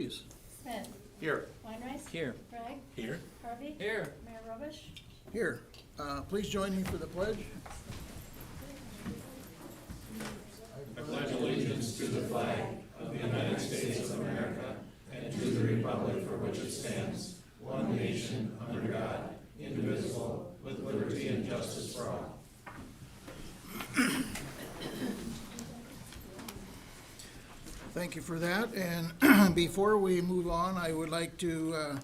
Please. Smith. Here. Weinreich. Here. Bragg. Here. Harvey. Here. Mayor Robish. Here. Please join me for the pledge. I pledge allegiance to the flag of the United States of America and to the republic for which it stands, one nation, under God, indivisible, with liberty and justice for all. Thank you for that. And before we move on, I would like to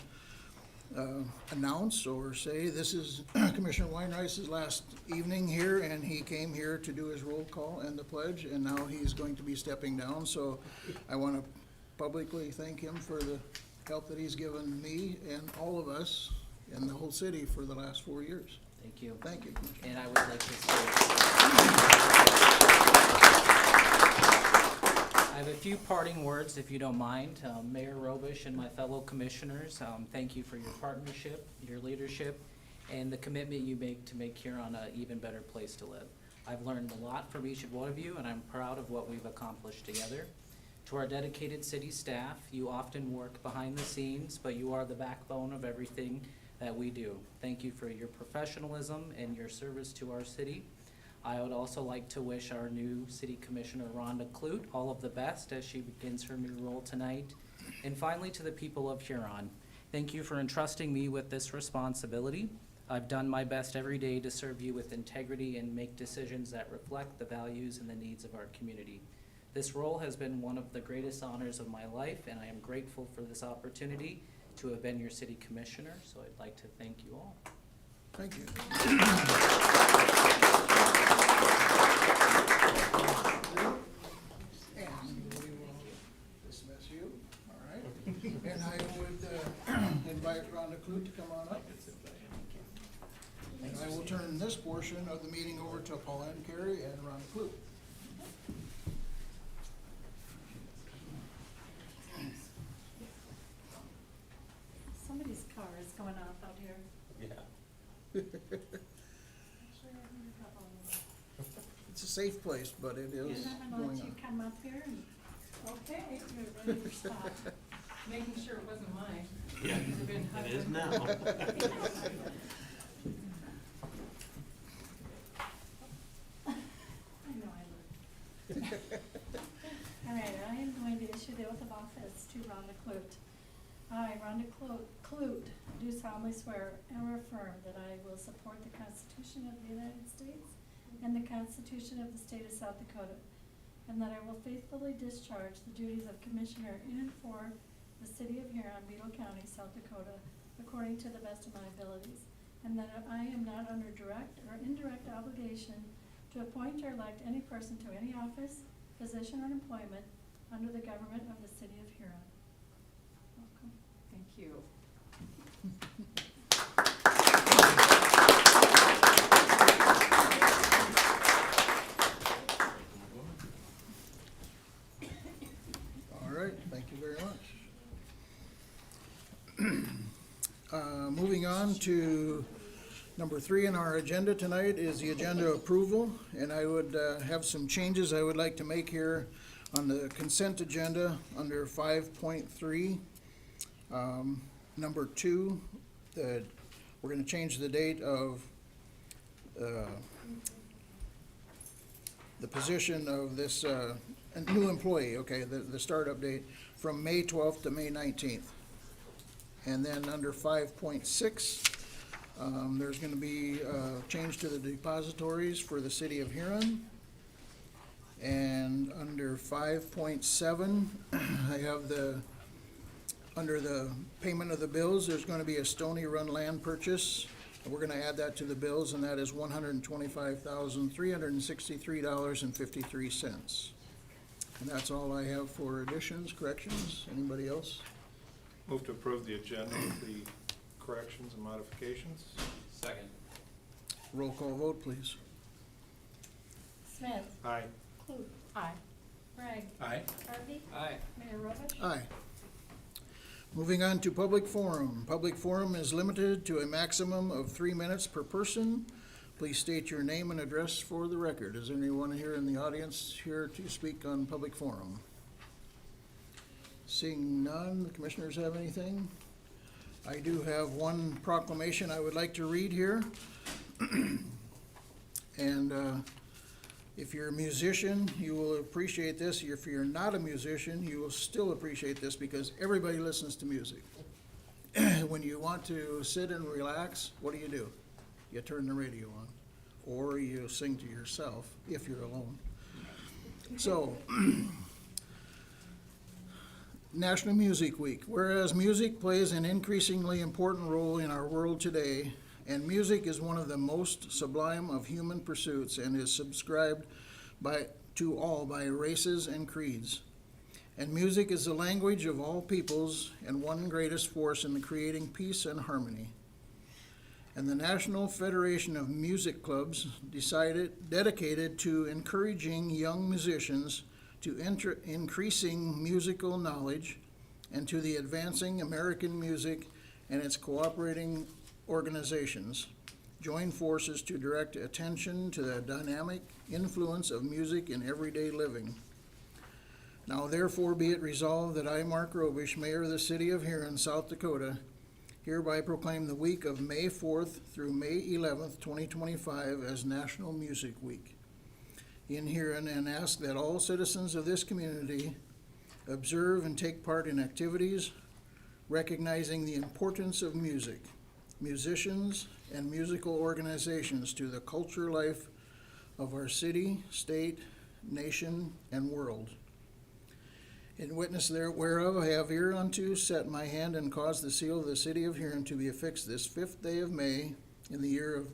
announce or say this is Commissioner Weinreich's last evening here, and he came here to do his roll call and the pledge, and now he's going to be stepping down. So I want to publicly thank him for the help that he's given me and all of us and the whole city for the last 4 years. Thank you. Thank you, Commissioner. And I would like to say, I have a few parting words, if you don't mind. Mayor Robish and my fellow commissioners, thank you for your partnership, your leadership, and the commitment you make to make Huron an even better place to live. I've learned a lot from each one of you, and I'm proud of what we've accomplished together. To our dedicated city staff, you often work behind the scenes, but you are the backbone of everything that we do. Thank you for your professionalism and your service to our city. I would also like to wish our new City Commissioner, Rhonda Clute, all of the best as she begins her new role tonight. And finally, to the people of Huron, thank you for entrusting me with this responsibility. I've done my best every day to serve you with integrity and make decisions that reflect the values and the needs of our community. This role has been one of the greatest honors of my life, and I am grateful for this opportunity to have been your City Commissioner, so I'd like to thank you all. Thank you. And we will dismiss you, all right? And I would invite Rhonda Clute to come on up. And I will turn this portion of the meeting over to Pauline Carey and Rhonda Clute. Somebody's car is going off out here. Yeah. Actually, I think a couple of them. It's a safe place, but it is And I'm gonna going let you on. come up here and, okay, you're ready to stop. Making sure it wasn't mine. Yeah, It's been it is hovering. now. I know I look. All right, I am going to issue the oath of office to Rhonda Clute. I, Rhonda Clute, do solemnly swear and affirm that I will support the Constitution of the United States and the Constitution of the State of South Dakota, and that I will faithfully discharge the duties of Commissioner in and for the City of Huron, Beetle County, South Dakota, according to the best of my abilities, and that I am not under direct or indirect obligation to appoint or elect any person to any office, position, or employment under the government of the City of Huron. Welcome. Thank you. All right, thank you very much. Moving on to number 3 on our agenda tonight is the agenda approval, and I would have some changes I would like to make here on the consent agenda under 5.3. Number 2, we're going to change the date of the position of this a new employee, okay, the startup date from May 12th to May 19th. And then under 5.6, there's going to be a change to the depositories for the City of Huron. And under 5.7, I have under the payment of the bills, there's going to be a Stony Run land purchase. And we're going to add that to the bills, and that is $125,363.53. And that's all I have for additions, corrections. Anybody else? Move to approve the agenda with the corrections and modifications. Second. Roll call vote, please. Smith. Aye. Clute. Aye. Bragg. Aye. Harvey. Aye. Mayor Robish. Aye. Moving on to public forum. Public forum is limited to a maximum of 3 minutes per person. Please state your name and address for the record. Is there anyone here in the audience here to speak on public forum? Seeing none, the commissioners have anything? I do have one proclamation I would like to read here. And if you're a musician, you will appreciate this. If you're not a musician, you will still appreciate this because everybody listens to music. When you want to sit and relax, what do? You turn the radio on, or you sing to yourself if you're alone. So, National Music Week. Whereas music plays an increasingly important role in our world today, and music is one of the most sublime of human pursuits and is subscribed to all by races and creeds. And music is the language of all peoples and one greatest force in creating peace and harmony. And the National Federation of Music Clubs dedicated to encouraging young musicians to increasing musical knowledge and to the advancing American music and its cooperating organizations join forces to direct attention to the dynamic influence of music in everyday living. Now therefore be it resolved that I, Mark Robish, Mayor of the City of Huron, South Dakota, hereby proclaim the week of May 4th through May 11th, 2025 as National Music Week in Huron, and ask that all citizens of this community observe and take part in activities recognizing the importance of music, musicians, and musical organizations to the culture life of our city, state, nation, and world. In witness whereof I have hereunto set my hand and caused the seal of the city of Huron to be affixed this 5th day of May in the year of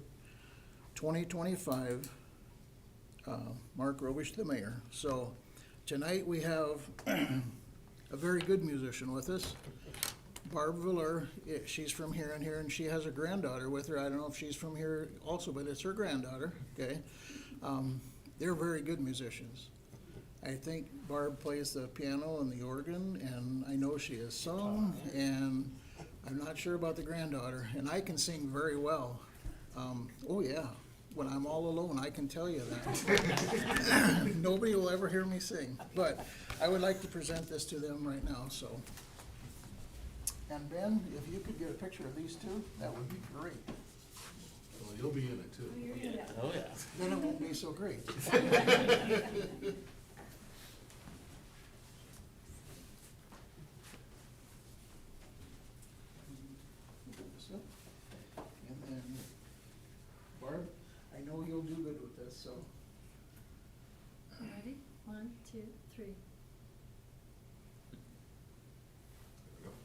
2025. Mark Robish, the mayor. So tonight we have a very good musician with us. Barb Viller, she's from here, and she has a granddaughter with her. I don't know if she's from here also, but it's her granddaughter, okay? They're very good musicians. I think Barb plays the piano and the organ, and I know she has sung, and I'm not sure about the granddaughter, and I can sing very well. Oh yeah, when I'm all alone, I can tell you that. Nobody will ever hear me sing, but I would like to present this to them right now, so. And Ben, if you could get a picture of these two, that would be great. Well, you'll be in it too. Oh, yeah. Then it won't be so great. And then, Barb, I know you'll do good with this, so. You ready? 1, 2, 3.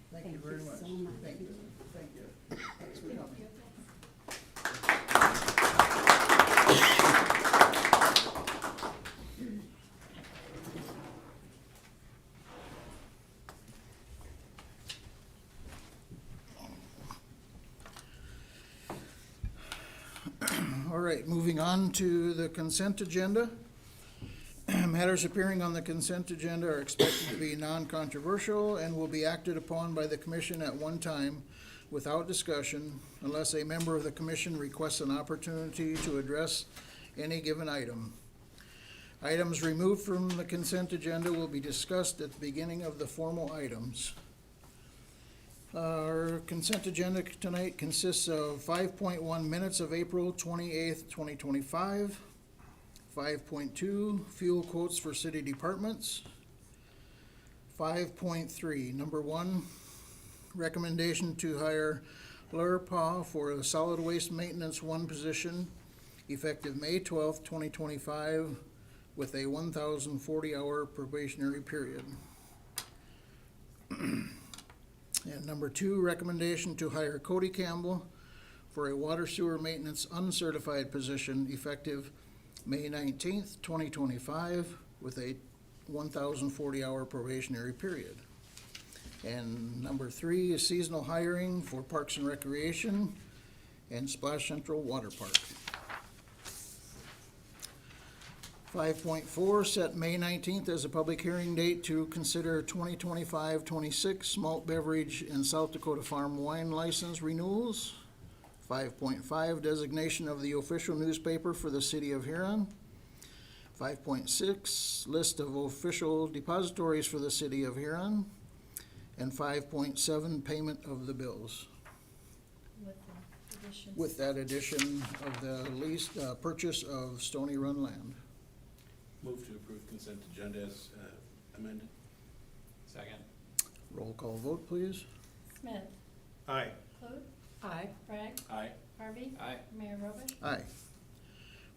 Thank you very much. so much. Thank you. Thank you. Thanks for coming. All right, moving on to the consent agenda. Matters appearing on the consent agenda are expected to be non-controversial and will be acted upon by the commission at one time without discussion unless a member of the commission requests an opportunity to address any given item. Items removed from the consent agenda will be discussed at the beginning of the formal items. Our consent agenda tonight consists of 5.1 minutes of April 28th, 2025, 5.2 fuel quotes for city departments, 5.3, number 1, recommendation to hire Laura Pa for a solid waste maintenance 1 position effective May 12th, 2025 with a 1,040-hour probationary period. And number 2, recommendation to hire Cody Campbell for a water sewer maintenance uncertified position effective May 19th, 2025 with a 1,040-hour probationary period. And number 3 is seasonal hiring for Parks and Recreation and Splash Central Water Park. 5.4, set May 19th as a public hearing date to consider 2025-26 malt beverage and South Dakota Farm wine license renewals. 5.5, designation of the official newspaper for the city of Huron. 5.6, list of official depositories for the city of Huron. And 5.7, payment of the bills. With the additions. With that addition of the lease, purchase of Stony Run land. Move to approve consent agenda as amended. Second. Roll call vote, please. Smith, Aye. Clute, Aye. Bragg, Aye. Harvey. Aye. Mayor Robish. Aye.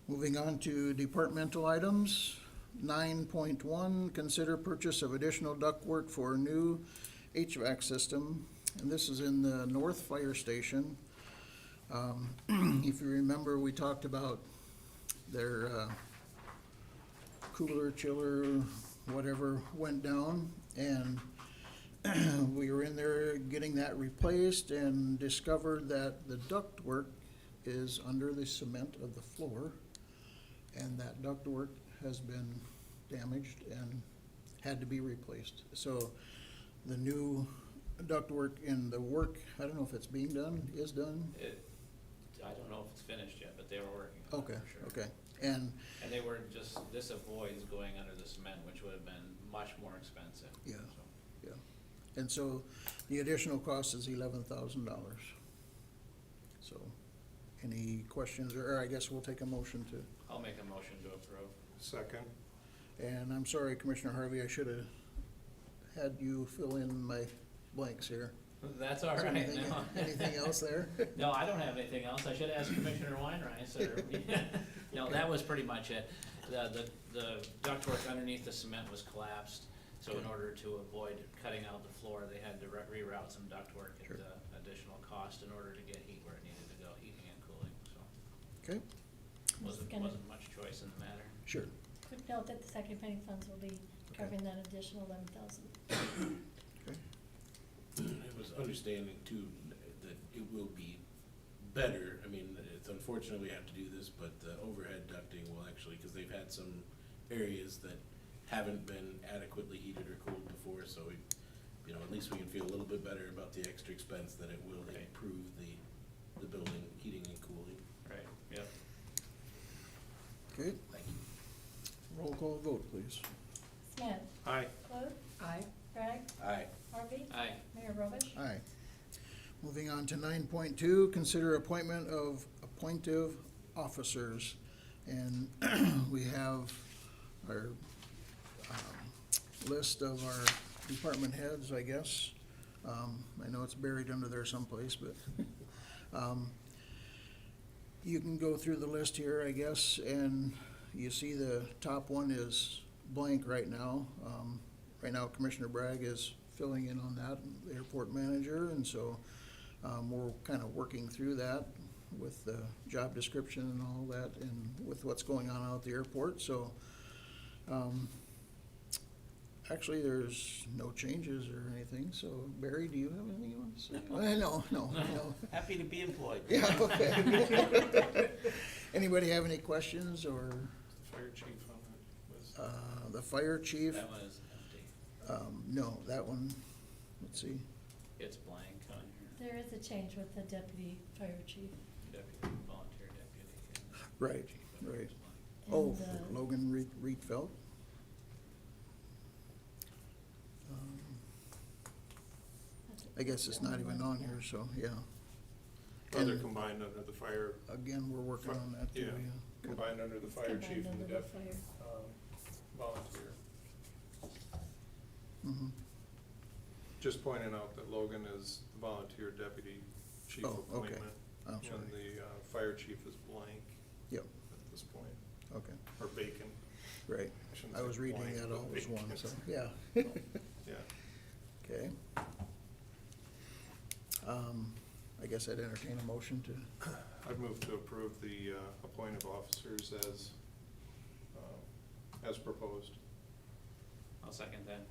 Moving on to departmental items. 9.1, consider purchase of additional ductwork for new HVAC system. And this is in the North Fire Station. If you remember, we talked about their cooler, chiller, whatever went down. And we were in there getting that replaced and discovered that the ductwork is under the cement of the floor. And that ductwork has been damaged and had to be replaced. So the new ductwork in the work, I don't know if it's being done, is done? I don't know if it's finished yet, but they were working on Okay, it for sure. okay. And, And they were just, this avoids going under the cement, which would have been much more expensive. yeah, So, yeah. And so the additional cost is $11,000. So, any questions, or I guess we'll take a motion to. I'll make a motion to approve. Second. And I'm sorry, Commissioner Harvey, I should have had you fill in my blanks here. That's all Is there right. anything- No. Anything else there? No, I don't have anything else. I should ask Commissioner Weinreich, or, no, that was pretty much it. The ductwork underneath the cement was collapsed, so in order to avoid cutting out the floor, they had to reroute some ductwork at Sure. additional cost in order to get heat where it needed to go, heating and cooling, so. Okay, Wasn't gonna- much choice in the matter. sure. Quick note that the second penny funds will be covering that additional 11,000. Okay. It was understanding too that it will be better. I mean, it's unfortunate we have to do this, but the overhead ducting will actually, because they've had some areas that haven't been adequately heated or cooled before, so we, you know, at least we can feel a little bit better about the extra expense that it will Right. improve the building heating and cooling. Right, yep. Okay, Thank you. roll call vote, please. Smith, Aye. Clute, Aye. Bragg, Aye. Harvey. Aye. Mayor Robish. Aye. Moving on to 9.2, consider appointment of appointive officers. And we have our list of our department heads, I guess. I know it's buried under there someplace, but you can go through the list here, I guess, and you see the top one is blank right now. Right now, Commissioner Bragg is filling in on that, the airport manager, and so we're kind of working through that with the job description and all that, and with what's going on out at the airport, so actually, there's no changes or anything, so Barry, do you have anything you want to say? No. Happy to be employed. Yeah, okay. Anybody have any questions, or Fire chief on that was. the fire chief? That one is empty. No, that one, let's see. It's blank on here. There is a change with the deputy fire chief. Deputy, volunteer deputy. Right, Chief of right. Police blank. Oh, And, Logan Reedfeld. I guess it's not even on here, so, yeah. Oh, they're And combined under the fire, again, we're working on that too, Yeah. yeah. Good. combined under the It's fire combined chief and the under the deputy, volunteer. Mhm. Just pointing out that Logan is the volunteer deputy chief Oh, okay. appointment. I'm sorry. And the fire chief is blank Yep, at this point, okay, or vacant. right. shouldn't I say was reading blank, that but all as one, vacant. so, yeah. Yeah. Okay. I guess I'd entertain a motion to, I'd move to approve the appointed officers as proposed. I'll second that.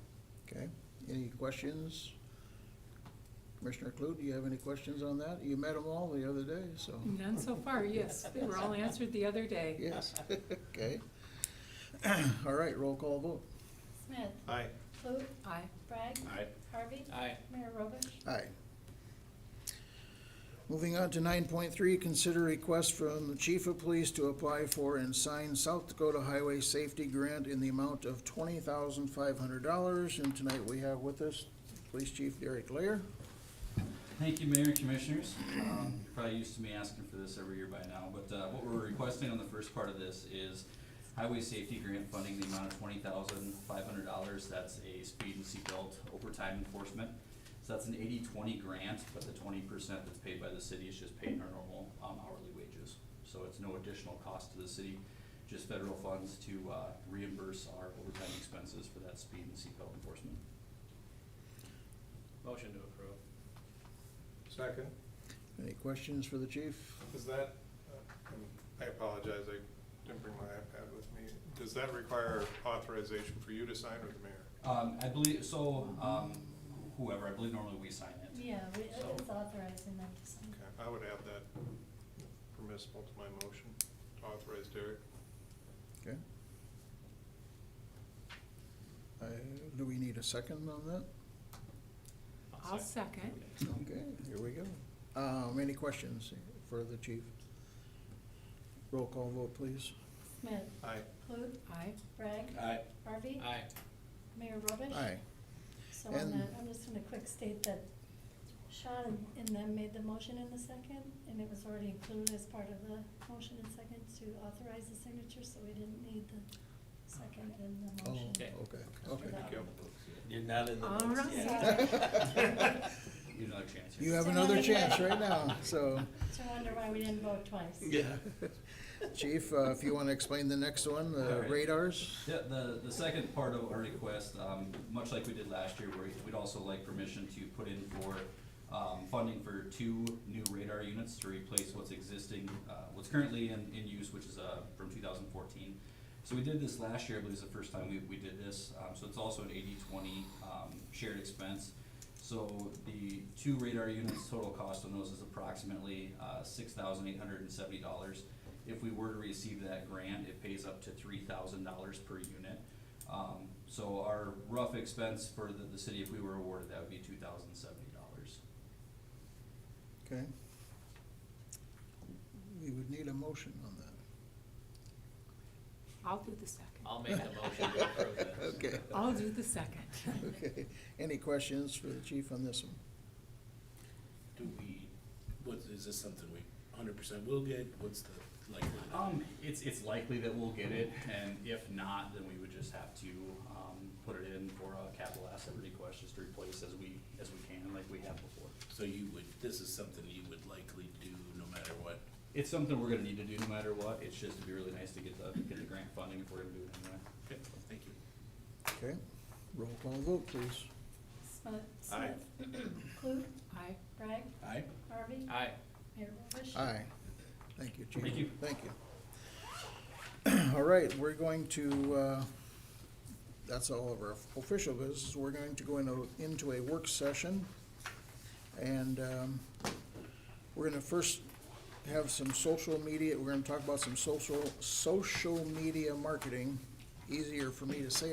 okay. Any questions? Commissioner Clute, do you have any questions on that? You met them all the other day, so. None so far, yes. They were all answered the other day. Yes, okay. All right, roll call vote. Smith, Aye. Clute, Aye. Bragg, Aye. Harvey. Aye. Mayor Robish. Aye. Moving on to 9.3, consider request from the chief of police to apply for and sign South Dakota Highway Safety Grant in the amount of $20,500. And tonight we have with us Police Chief Derek Lair. Thank you, Mayor and Commissioners. You're probably used to me asking for this every year by now, but what we're requesting on the first part of this is highway safety grant funding, the amount of $20,500. That's a speed and seatbelt overtime enforcement. So that's an 80-20 grant, but the 20% that's paid by the city is just paid in our normal hourly wages. So it's no additional cost to the city, just federal funds to reimburse our overtime expenses for that speed and seatbelt enforcement. Motion to approve. Second, Any questions for the chief? is that, and I apologize, I didn't bring my iPad with me. Does that require authorization for you to sign or the mayor? I believe, so, whoever, I believe normally we sign it. Yeah, it's authorizing them to sign. Okay, I would add that permissible to my motion, to authorize Derek. Okay. Do we need a second on that? I'll second. Okay, here we go. Any questions for the chief? Roll call vote, please. Smith, Aye. Clute, Aye. Bragg, Aye. Harvey, Aye. Mayor Robish. Aye. So on And- that, I'm just gonna quick state that Sean and them made the motion in the second, and it was already included as part of the motion and second to authorize the signature, so we didn't need the second in the Oh, motion. Okay. okay, For okay. that Thank you. one. You're not in the All books right. yet. You have another chance here. You have another chance right now, so. So I wonder why we didn't vote twice. Yeah. Chief, if you wanna explain the next one, the All right. radars? Yeah, the second part of our request, much like we did last year, we'd also like permission to put in for funding for 2 new radar units to replace what's existing, what's currently in use, which is from 2014. So we did this last year, I believe it's the first time we did this, so it's also an 80-20 shared expense. So the 2 radar units, total cost on those is approximately $6,870. If we were to receive that grant, it pays up to $3,000 per unit. So our rough expense for the city, if we were awarded, that would be $2,070. Okay. We would need a motion on that. I'll do the second. I'll make the motion to approve this. Okay. I'll do the second. Okay. Any questions for the chief on this one? Do we, is this something we 100% will get? What's the likelihood? It's likely that we'll get it, and if not, then we would just have to, put it in for a capital asset request, just to replace as we can, like we have before. So this is something you would likely do no matter what? It's something we're gonna need to do no matter what, it's just, it'd be really nice to get the grant funding if we're gonna do it anyway. Okay, thank you. Okay. Roll call vote, please. Aye. Smith, Clute, Aye. Bragg, Aye. Harvey, Aye. Mayor Robish. Aye. Thank you, chief. Thank you. Thank you. All right, we're going to, that's all of our official business. We're going to go into a work session. And we're gonna first have some social media, we're gonna talk about some social media marketing. Easier for me to say